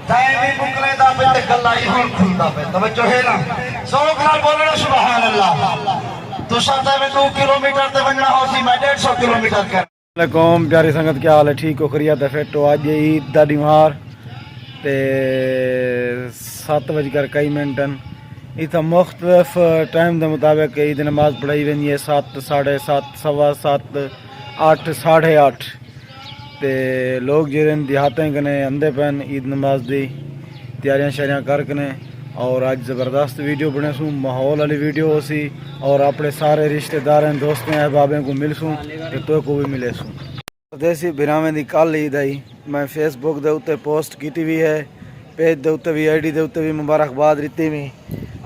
Time भी मुकले दा पे ते गल्ला ही हुन खुलदा पे तवज्जो है ना शौक नाल बोलना सुभान अल्लाह तुसा ते 2 किलोमीटर ते वणना हो सी मैं 150 किलोमीटर कर वालेकुम प्यारी संगत क्या हाल है ठीक हो खरियत है फिट हो अज ईद दा दिमार ते 7:21 इतना मुख्तलिफ टाइम के मुताबिक ईद नमाज पढ़ाई वी है 7 साढ़े 7 सवा 7 8 साढ़े 8 ते लोग जेरे देहातें कने आंदे पैन ईद नमाज दी तैयारियां शैरियां करके और अज ज़बरदस्त वीडियो बने सूँ माहौल वाली वीडियो हो सी और अपने सारे रिश्तेदार दोस्तों अहबाबें को मिल सूँ तो को भी मिले सूँ देसी बिरावें दी कल ईद आई मैं फेसबुक के उत्ते पोस्ट की भी है पेज के उत्ते भी ID के उत्ते भी मुबारकबाद दिती भी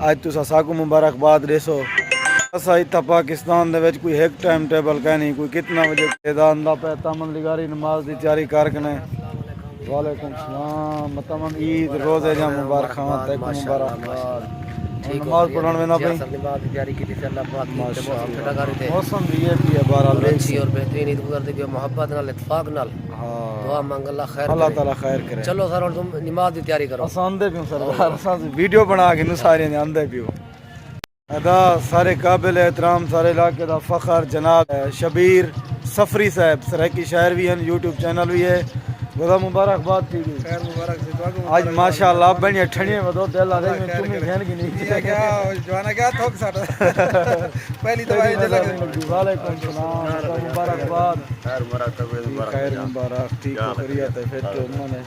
अज तुसा साकू मुबारकबाद देसो असा इतना पाकिस्तान दे कोई एक टाइम टेबल कह नहीं कोई कितना बजे आंदा पे तमन लिगारी नमाज की तैयारी करके वालेकुम सलाम तमन ईद रोजे जा मुबारक मुबारकबाद नमाज पढ़न वेना पे मौसम भी है बहरहाल और बेहतरीन ईद गुजरती भी मोहब्बत नाल इत्तेफाक नाल दुआ मंग अल्लाह ताला खैर करे चलो सर और तुम नमाज की तैयारी करो अस आंदे पियो सरदार अस वीडियो बना के सारे आंदे पियो अदा सारे काबिल एहतराम सारे इलाके का फ़ख्र जनाब शबीर सफरी साहब सराकी शायर भी हैं यूट्यूब चैनल भी है बड़ा मुबारकबाद थी खैर मुबारक आज माशाअल्लाह बनिया ठणिए वदो दिल आ रही तुम ही घेन की नहीं क्या जवाना क्या थोक सट पहली दवाई दे लगी वालेकुम सलाम मुबारकबाद खैर मुबारक ठीक हो खैरियत है फिर तो उन्होंने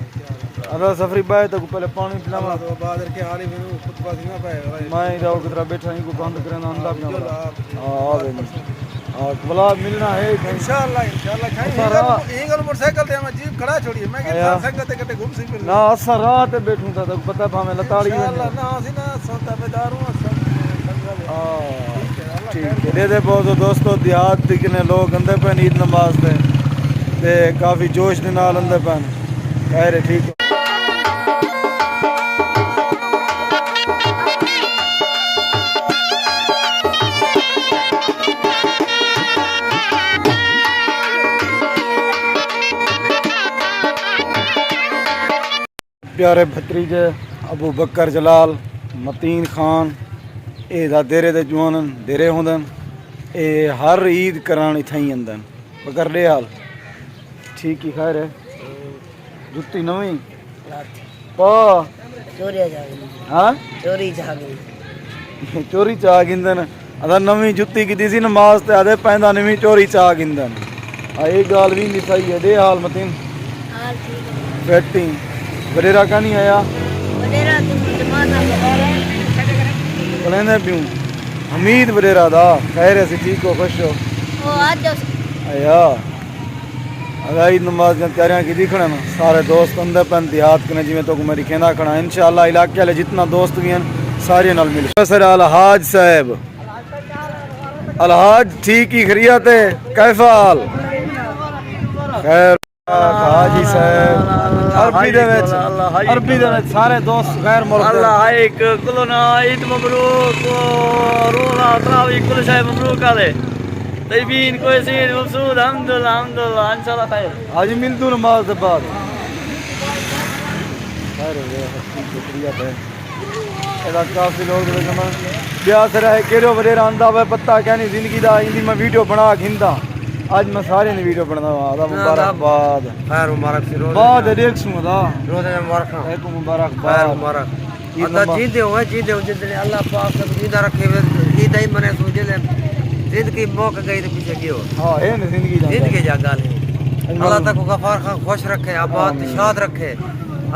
अदा सफरी बाय तो पहले पानी पिलावा तो बाद के हाल ही खुतबा दिना पे मैं जाओ किधर बैठा ही को बंद करना अंदा पिया और बोला मिलना है इंशाल्लाह खाई एक और मोटरसाइकिल ते मैं जीप खड़ा छोड़ी मैं के संगत कटे घूम सी फिर ना असर रात बैठूं था तो पता भावे लताड़ी ना सी ना सोता बेदार हूं ठीक है दे बहुत दोस्तों देहात के लोग अंदे पे ईद नमाज ते काफी जोश दे नाल अंदे पे कह रहे ठीक है प्यारे भतरीजे अबू बकर जलाल मतीन खान एदा देरे दे जवान देरे होंदन ए हर ईद करान इत्थे ही आंदन बकर ले हाल ठीक ही खैर है जुत्ती नवी पा चोरी जागी हां चोरी चा गिंदन अदा नवी जुत्ती की सी नमाज ते आदे पैंदा नवी चोरी चा गिंदन आ एक गाल भी नहीं सही है दे हाल मतीन हां ठीक है बैठी बरेरा का नहीं आया बरेरा तो पियूं हमीद बरेरा दा खैर है ठीक हो खुश हो ओ आज आया अगाई नमाज की तैयारियां की दिखना ना सारे दोस्त अंदर पन देहात कने जिवें तो मेरी कहना खड़ा इंशाल्लाह इलाके वाले जितना दोस्त भी हैं सारे नाल मिल सर अलहाज साहब अलहाज ठीक ही खरियत है कैफा हाल खैर हाजी साहब अरबी दे विच सारे दोस्त गैर मुल्क अल्लाह हाइक कुल ना ईद मबरूक रोज़ा तरावी कुल शय मबरूक आले तैबीन कोई सीद मबसूद अल्हम्दुलिल्लाह इंशाल्लाह खैर आज मिलदू नमाज के बाद खैर शुक्रिया है एदा काफी लोग ब्याह से रहे केड़ो वडेरा आंदा वे पता क्या नहीं जिंदगी दा इंदी मैं वीडियो बना खिंदा आज मैं सारे ने वीडियो बनाना आदा मुबारकबाद खैर मुबारक से रोज बाद देख सुनदा रोजे मुबारक एक मुबारकबाद खैर मुबारक अल्लाह जीते हो जिंदगी अल्लाह पाक सब जिंदा रखे ईद ही मने सो जिंदगी मौका गई तो पीछे क्यों हां है न जिंदगी जा गाल अल्लाह तक को गफार खान खुश रखे आबाद शाद रखे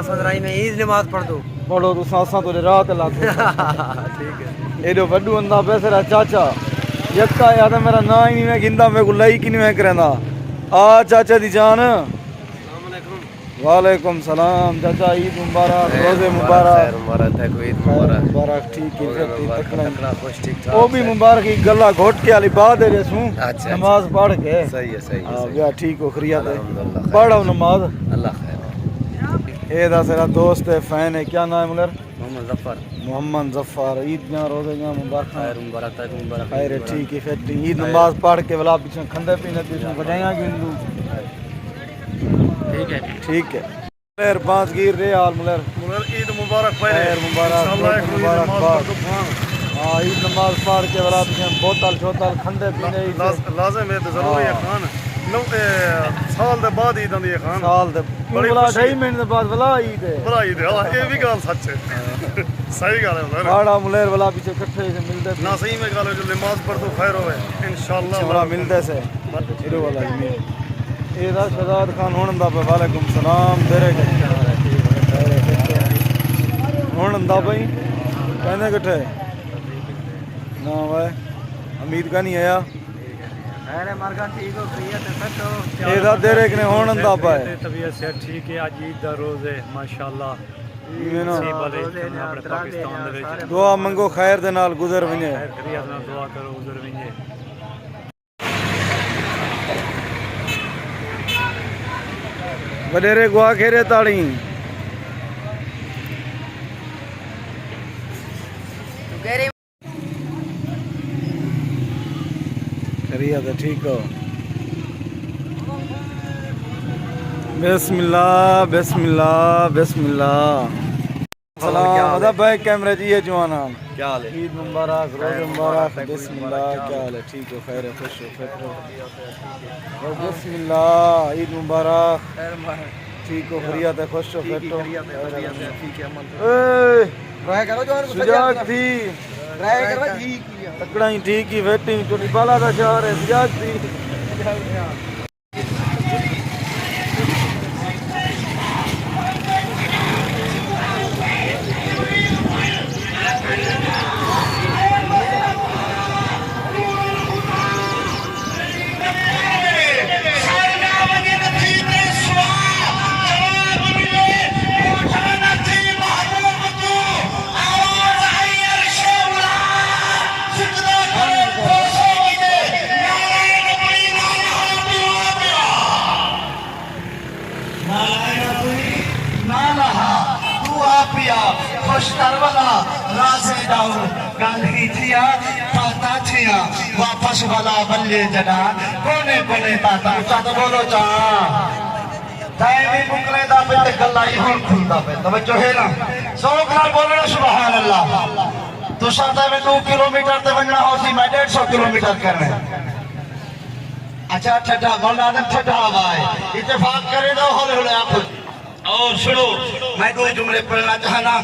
असल राई में ईद नमाज पढ़ दो पढ़ो तो सासा तो रात ला ठीक है एडो वड्डू अंदा पैसे चाचा यक्का या तो मेरा ना ही नहीं मैं गिंदा मेरे को लाई की नहीं मैं करना आ चाचा दी जान वालेकुम सलाम चाचा ईद मुबारक रोजे मुबारक मुबारक ठीक है खुश ठीक ठाक वो भी मुबारक ही गला घोट के वाली बात है रेसू नमाज पढ़ के सही है हां भैया ठीक हो खरियत है पढ़ो नमाज अल्लाह खैर ए दा तेरा दोस्त है फैन है क्या नाम है मुलर मोहम्मद जफर ईद जा रोजे जा मुबारक खैर मुबारक खैर ठीक है फिर ईद नमाज पढ़ के वाला पीछे खंदे पीने पीछे बजाया गिंदू ठीक है मुलर पांच गिर रे हाल मुलर ईद मुबारक पहले खैर मुबारक, इंशाल्लाह एक मुबारक नमाज बाद। पढ़ दो। हाँ, हाँ ईद नमाज पढ़ के वाला पीछे बोतल शोतल खंडे पीने ही से लाजिम है तो जरूरी है खान नो साल दे बाद ईद आंदी है खान साल दे बड़ी बड़ा खुशी। 2.5 महीने बाद वाला ईद है। बड़ा ईद है हाँ, ये भी गल सच है सही गल है सर आड़ा मुलेर वाला पीछे इकट्ठे से मिलते थे। ना सही में गल है जो नमाज पढ़ दो खैर होवे इंशाल्लाह वाला मिलते से इरो वाला ही ये दा शहजाद खान हुन दा वालेकुम सलाम तेरे हुन दा भाई कहने कट्ठे ना भाई उम्मीद का नहीं आया अरे मरगा ठीक हो प्रिय ते सटो ये दा तेरे कने हुन दा पाए तबीयत से ठीक है आज ईद दा रोज है माशाल्लाह ये ना सी भले अपने पाकिस्तान दे विच दुआ मंगो खैर दे नाल गुजर वने खैर खैरियत नाल दुआ करो गुजर विंजे वडेरे गुआ खेरे ताड़ी खरिया तो ठीक हो बिस्मिल्लाह बिस्मिल्लाह बिस्मिल्लाह सलाम अदा बैक कैमरे जी ये जवाना क्या हाल ईद मुबारक रोज मुबारक बिस्मिल्लाह क्या हाल है ठीक हो खैर है खुश हो फिट हो और बिस्मिल्लाह ईद मुबारक ठीक हो खरियत है खुश हो फिट हो ए सुजाग थी तकड़ा ही ठीक ही वेटी टोटी बाला का शहर है सुजाग थी वापस वाला बल्ले जना कोने कोने ताता तो बोलो चा भी मुकले दा पे ते गल्ला ही हुन खुलदा पे तवज्जो है ना शौक नाल बोलना सुभान अल्लाह तू साथे में 2 किलोमीटर ते वणना हो सी मैं 150 किलोमीटर करना अच्छा ठठा बोलना दे ठठा भाई इत्तेफाक करे दो हौले हौले आप और सुनो मैं 2 जुमले पढ़ना चाहना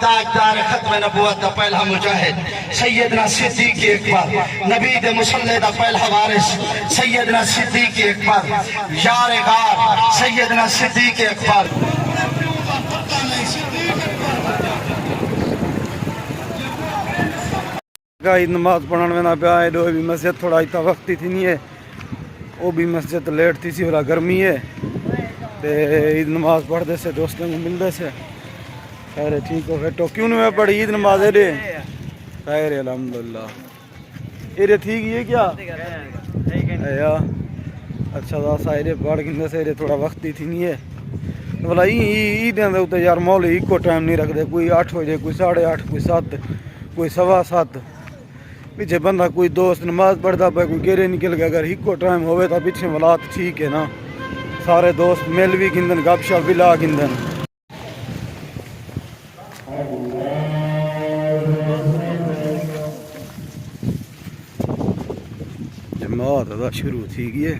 ताजदार खत्म नबूवत का पहला मुजाहिद सैयदना सिद्दीक अकबर नबी दे मुसल्ले दा पहला वारिस सैयदना सिद्दीक अकबर यार गार सैयदना सिद्दीक अकबर ईद नमाज पढ़न में ना पिया एडो भी मस्जिद थोड़ा इतना वक्त ही थी नहीं है वो भी मस्जिद लेट थी सी वाला गर्मी है ते ईद नमाज पढ़ते से दोस्तों को मिलते से खैर ठीक हो फिर क्यों नहीं मैं पढ़ी ईद नमाज एडे खैर अल्हम्दुलिल्लाह एरे ठीक है क्या या अच्छा दासा एरे पढ़ गिंदे से एरे थोड़ा वक्त ही थी नहीं है भला ईद दे उत्ते यार मौल इको टाइम नहीं रखते कोई 8 बजे कोई 8:30 कोई 7 कोई 7:15 पीछे बंदा कोई दोस्त नमाज पढ़ता पे कोई गेरे निकल गया अगर इको टाइम होवे तो पीछे हालात ठीक है ना सारे दोस्त मिल भी गिंदन गपशप भी ला गिंदन जमात अदा शुरू थी गई है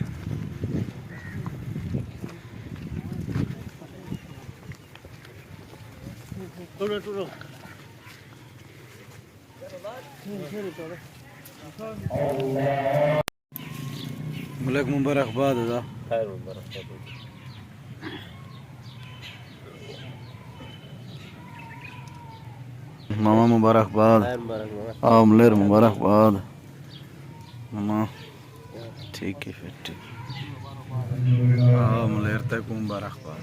मलक मुबारकबाद अदा मामा मुबारकबाद आमलेर मुबारकबाद मामा ठीक है फिर ठीक आमलेर तक मुबारकबाद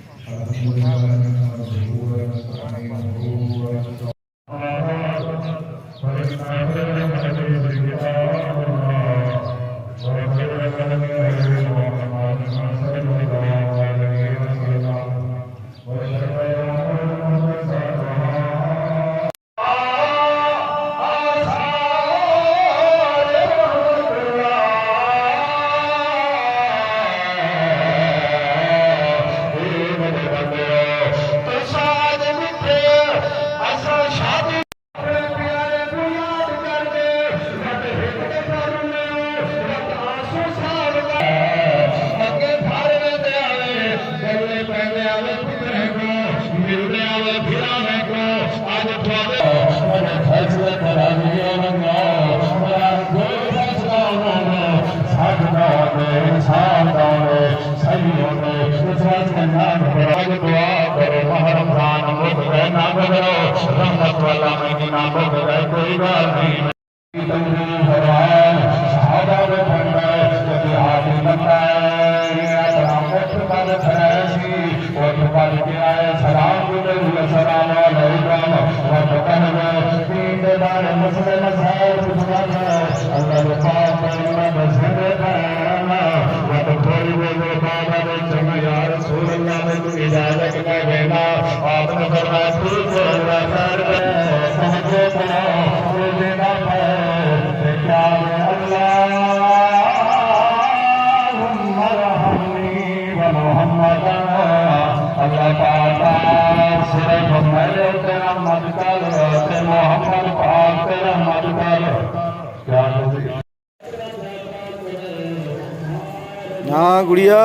हाँ गुड़िया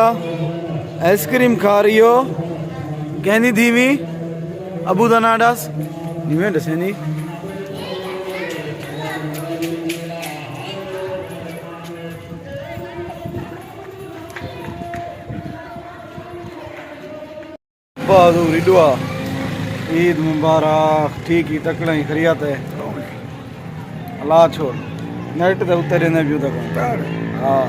आइसक्रीम खा रही हो कहनी धीमी अबू दा ना दस धीमे दसे नहीं बहादुर दुआ ईद मुबारक ठीक ही तकड़ा ही खरियात है अल्लाह छोड़ नेट ते उतरे ने भी तक हाँ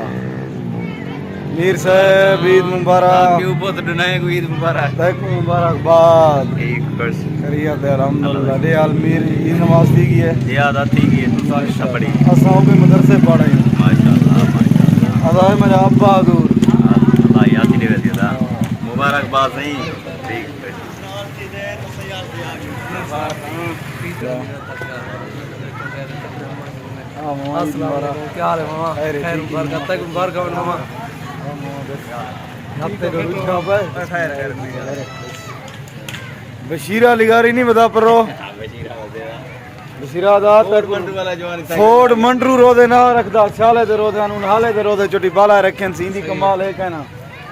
मीर साहब ईद मुबारक ऊपर तो डनाए को ईद मुबारक तक मुबारकबाद एक बस खरियात है अल्हम्दुलिल्लाह दे आल मीर ईद नमाज दी की है याद आती है तो सारी पड़ी असां भी मदरसे पढ़े माशाल्लाह अदा है मेरा अब्बा बहादुर अल्लाह याद ही दे दिया मुबारकबाद नहीं ठीक क्या हाल है मामा खैर बरकत तक बरकत मामा बशीरा लिगारी नहीं बता पर रो बशीरा दा फोर्ड मंडरू रो दे ना रखदा शाले दे रो दे हाले दे रो दे चोटी बाला रखन सींदी कमाल है कहना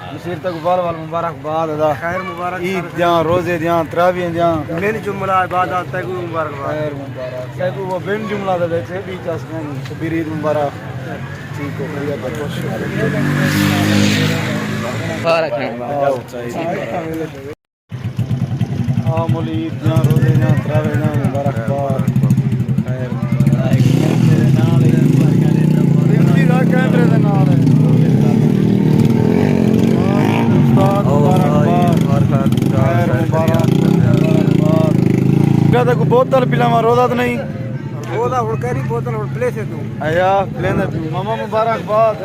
बशीर तक बाल वाल मुबारकबाद अदा खैर मुबारक ईद जां रोजे जां तरावियां जां मेन जुमला इबादत तक मुबारक खैर मुबारक सब वो बिन जुमला दे बेचे भी चस कहनी शबीर ईद मुबारक ठीक हो बढ़िया खुश मुबारक हाँ मोली ईद जां रोजे जां तरावे जां मुबारकबाद खैर कैमरे दे नाल तक बोतल पिलावा रोदा तो नहीं ओदा हुन करी बोतल हुन प्ले से तू आया प्लेन मामा मुबारकबाद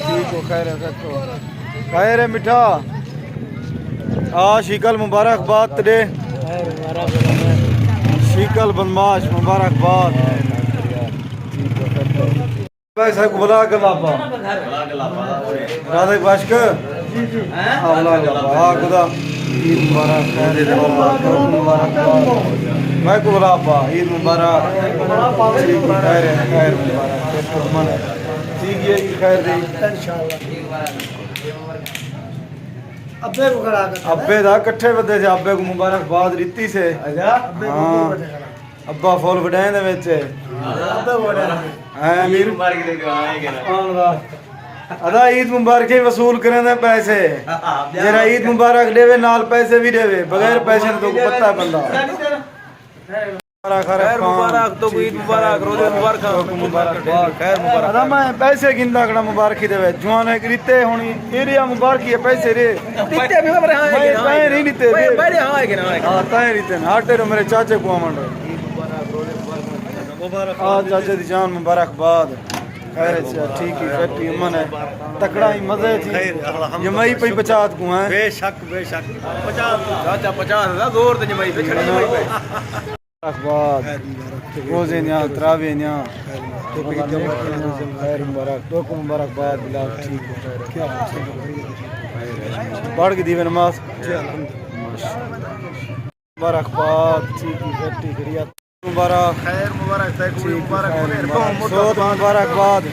ठीक हो खैर है तो खैर है मिठा आ शिकल मुबारकबाद तेरे शिकल बदमाश मुबारकबाद भाई साहब बुला के लापा राधे बाशक अल्लाह हां खुदा ईद मुबारक खैर मुबारक मैं को बुला पा ईद मुबारक खैर खैर मुबारक ठीक है खैर दे इंशाल्लाह अब्बे को खड़ा कर अब्बे दा इकट्ठे बदे से अब्बे को मुबारकबाद रीति से आजा हां अब्बा फुल वडाए दे विच अब्बे वडाए हां अमीर मुबारक दे आएगा अदा ईद मुबारक वसूल करे दे पैसे जरा ईद मुबारक देवे नाल पैसे भी देवे बगैर पैसे तो पता है बंदा खैर मुबारक तो ईद मुबारक रोजे मुबारक मुबारक खैर मुबारक अदा मैं पैसे गिनदा कड़ा मुबारकी देवे जवान एक रीते होनी एरिया मुबारकी है पैसे रे रीते भी पर हां है नहीं रीते बड़े हां है कि ना हां ताए रीते हाटे रो मेरे चाचे को आमंड मुबारक रोजे मुबारक आ चाचे दी जान मुबारकबाद खैर अच्छा ठीक है फैक्ट्री अमन है तकड़ा ही मजे थी जमाई पे 50 को है बेशक 50 चाचा 50 जोर ते जमाई पे छड़ी जमाई पे अखबार रोजे न्या तरावे न्या खैर मुबारक तो को मुबारकबाद बिला ठीक है क्या पढ़ के दीवे नमाज मुबारकबाद ठीक है फैक्ट्री करिया मुबारक खैर मुबारक मुबारक मुबारकबाद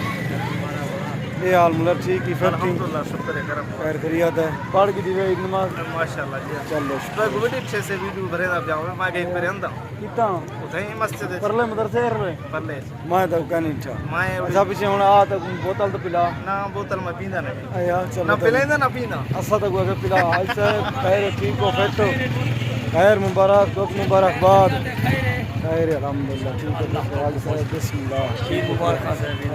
ये हाल मतलब ठीक ही फिर ठीक अल्हम्दुलिल्लाह शुक्र है करम खैर खैरियत है पढ़ की दिवे एक नमाज माशाल्लाह जी चलो तो गुड अच्छे से वीडियो भरे दा जाओ मैं गई पर अंदा कितना उठे मस्जिद है परले मदरसे रे पल्ले मैं तो कहनी था मैं अच्छा पीछे हुन आ तो बोतल तो पिला ना बोतल में पींदा नहीं आया चलो ना पिलाइंदा ना पींदा असा तो अगर पिला ऐसे खैर ठीक हो फिट हो खैर मुबारक दुख मुबारकबाद खैर अल्हम्दुलिल्लाह ठीक है आगे से बिस्मिल्लाह ठीक मुबारक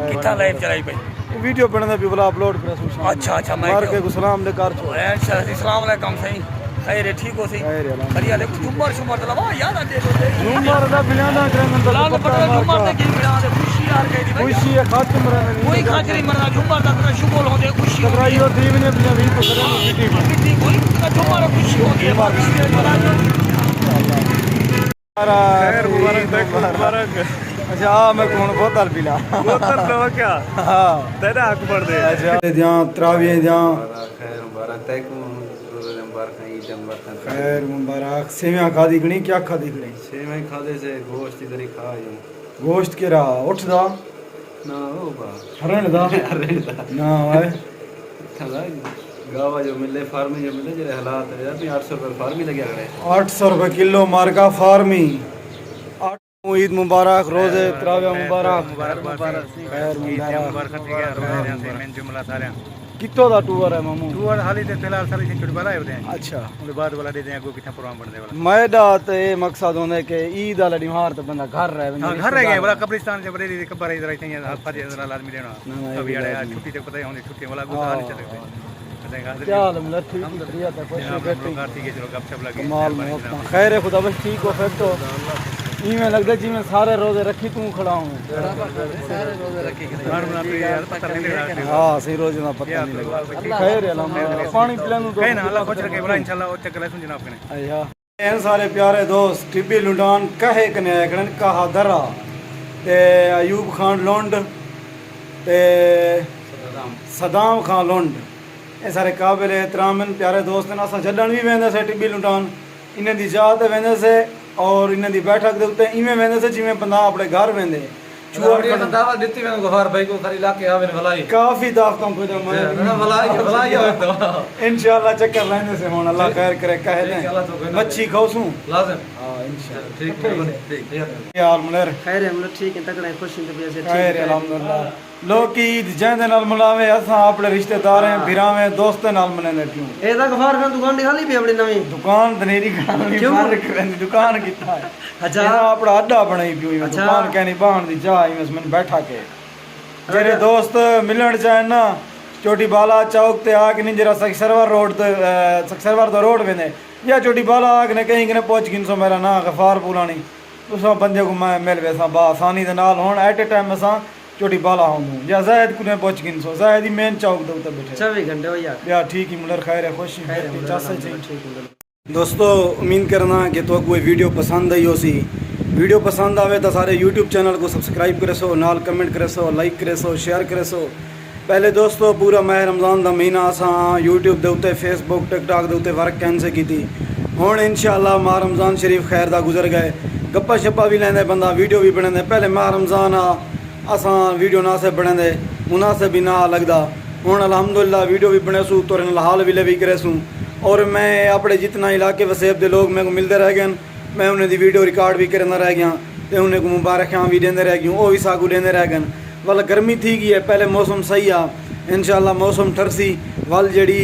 कितना लाइव चलाई भाई वीडियो बनने भी बोला अपलोड करे अच्छा अच्छा मैं मार के सलाम लेकर छो अस्सलाम वालेकुम सही खैर है ठीक हो सही खैर अल्हम्दुलिल्लाह बढ़िया ले झुमर झुमर दलवा यार दे दो नंबर दा बिलाना करन तो लाल पटल झुमर दे की बिना दे खुशी यार गई थी खुशी है खातिर मरना नहीं कोई खाचरी मरना झुमर दा तेरा शुगल होते खुशी टकराइयो दीव ने अपने भी तो करन सिटी में ठीक कोई झुमर खुशी होती है खैर मुबारक देख मुबारक अच्छा मैं कौन बोतल पिला बोतल तो क्या हां तेरा हक पड़ दे अच्छा ध्यान त्राविए ध्यान खैर मुबारक तक मुबारक ईद मुबारक खैर मुबारक सेवियां खादी गणी क्या खादी गणी सेवई खादे से गोश्त इधर ही खा यूं गोश्त के रहा उठदा ना ओ बा हरण दा ना भाई थला गावा जो मिले फार्मी जो मिले जेरे हालात रे अपनी 800 रुपए फार्मी लगे खड़े 800 रुपए किलो मार्का फार्मी ईद मुबारक रोजे त्राविया मुबारक खैर मुबारक मैं जुमला सारे कितो दा टूर है मामू तू और हाली ते फिलहाल सारी से छुटवाला है उदे अच्छा उनके बाद वाला दे दे आगो कितना प्रोग्राम बन दे वाला मैदा ते मकसद होने के ईद वाला डिमार तो बंदा घर रहे हां घर रह गए वाला कब्रिस्तान से बड़े दी कब्र इधर आई थी हाथ फाजे जरा लाजमी देना अभी आड़े छुट्टी तक पता ही होने छुट्टी वाला को हाल चले गए क्या हाल मतलब ठीक ही बढ़िया था खुश बैठी कार्तिक चलो गपशप लगी कमाल मोहब्बत खैर है खुदा बस ठीक हो फिर तो ई में लगदा जी मैं सारे रोजे रखी तू खड़ा हूं सारे रोजे रखी घर बना पे यार पता नहीं लगा हां सही रोजे ना पता नहीं लगा खैर है अल्हम्दुलिल्लाह पानी पिलानु दो कहीं ना अल्लाह कुछ रखे बोला इंशाल्लाह और चक्कर सुन जनाब कने आया एन सारे प्यारे दोस्त टिब्बी लुंडान कहे कने कने कहा दरा ते अयूब खान लोंड ते सदाम खान लोंड ये सारे काबिल एहतराम प्यारे दोस्त ने असा जडन भी वेंदे से टिब्बी लुंडान इन्हें दी जात वेंदे से और इन्हें दी बैठक दे उत्ते इवें वेंदे से जिवें बंदा अपने घर वेंदे चुआर तो दावा देती मैं गफार भाई को खरी इलाके आवे ने भलाई काफी दावतों को जो मैं भलाई हो तो इंशाल्लाह चक्कर लेने से होना अल्लाह खैर करे कह दे मच्छी खाऊं लाजम हां इंशाल्लाह ठीक यार मुनर खैर है मतलब ठीक है तकड़े खुश हैं तबीयत से खैर अल्हम्दुलिल्लाह लोग ईद जंदे नाल मनावे असा अपने रिश्तेदार हैं भिरावे दोस्त नाल मनाने क्यों ए दा गफार खान दुकान निकाली भी अपनी नवी दुकान दनेरी खानी बंद करनी दुकान किता है अच्छा अपना अड्डा बनाई पियो दुकान कहनी बाण दी जा इवें बैठा के जेरे दोस्त मिलन चाहे ना चोटी बाला चौक ते आके नहीं जरा सक्सरवर रोड ते सक्सरवर दा रोड वेंदे या चोटी बाला आके ने कहीं ने पहुंच गिन सो मेरा ना गफार पुलानी उस बंदे को मैं मिल वैसा बा आसानी दे नाल होण एट ए टाइम असा चोटी बाला हूं या जायद को ने पहुंच गिन सो जायद ही मेन चौक दे उते बैठे 24 घंटे हो यार या ठीक ही मुनर खैर है खुश दोस्तों उम्मीद करना कि तो कोई वीडियो पसंद आई हो सी वीडियो पसंद आवे तो सारे यूट्यूब चैनल को सब्सक्राइब करे सो नाल कमेंट करे सो लाइक करे सो शेयर करे सो पहले दोस्तों पूरा माह रमज़ान का महीना असा यूट्यूब के उत्ते फेसबुक टिकटॉक के उत्ते वर्क कैंसे की थी हुण इंशाअल्लाह माह रमज़ान शरीफ खैर दा गुजर गए गप्पा शप्पा भी लेंदे बंदा वीडियो भी बनाते पहले माह रमज़ान आ असा वीडियो नासिब बनाते मुनासिब भी ना लगता हुण अल्हम्दुलिल्लाह वीडियो भी बने सूँ तो हाल भी भी करे सूँ और मैं अपने जितना इलाके वसेब के लोग मेरे को मिलते रह गए मैं उन्हें दी वीडियो रिकॉर्ड भी करना रह गया तो उन्हें को मुबारकां भी देंदे रह गयूं वो भी सागू देंदे रह गए वाल गर्मी थी गई है पहले मौसम सही आ इंशाअल्लाह मौसम ठरसी वाल जड़ी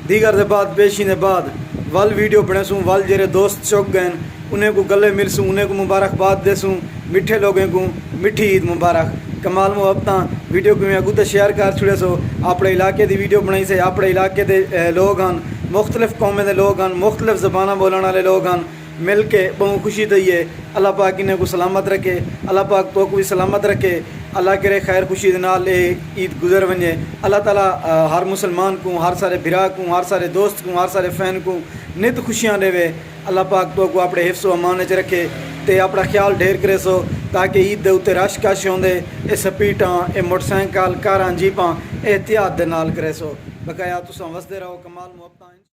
दीगर के बाद पेशी के बाद वाल वीडियो बने सूँ वाल जेरे दोस्त चौक गए उन्हें को गले मिलसूँ उन्हें को मुबारकबाद देसूँ मिठे लोगों को मिठी ईद मुबारक कमाल मुहब्बत वीडियो को मैं अगू तो शेयर कर छुड़े सो अपने इलाके की वीडियो बनाई से अपने इलाके के लोग हैं मुख्तलिफ कौमें के लोग हैं मुख्तलिफ ज़बाना बोलने वाले लोग हैं मिल के बहुत खुशी दी है अल्लाह पाक इन्हें को सलामत रखे अल्लाह पाक तो को भी सलामत रखे अल्लाह करे खैर खुशी दे नाल ईद गुजर वने अल्लाह ताला हर मुसलमान को हर सारे भिरा को हर सारे दोस्त को हर सारे फैन को नित खुशियाँ देवे अल्लाह पाक तो को अपने हिफ्स अमान च रखे ते अपना ख्याल ढेर करे सो ताकि ईद दे उत्ते रश कश आउंदे ए स्पीडां ए मोटरसाइकिल कारां जीपां एहतियात दे नाल करे सो बकाया तुसां वसदे रहो कमाल मुहब्बतां।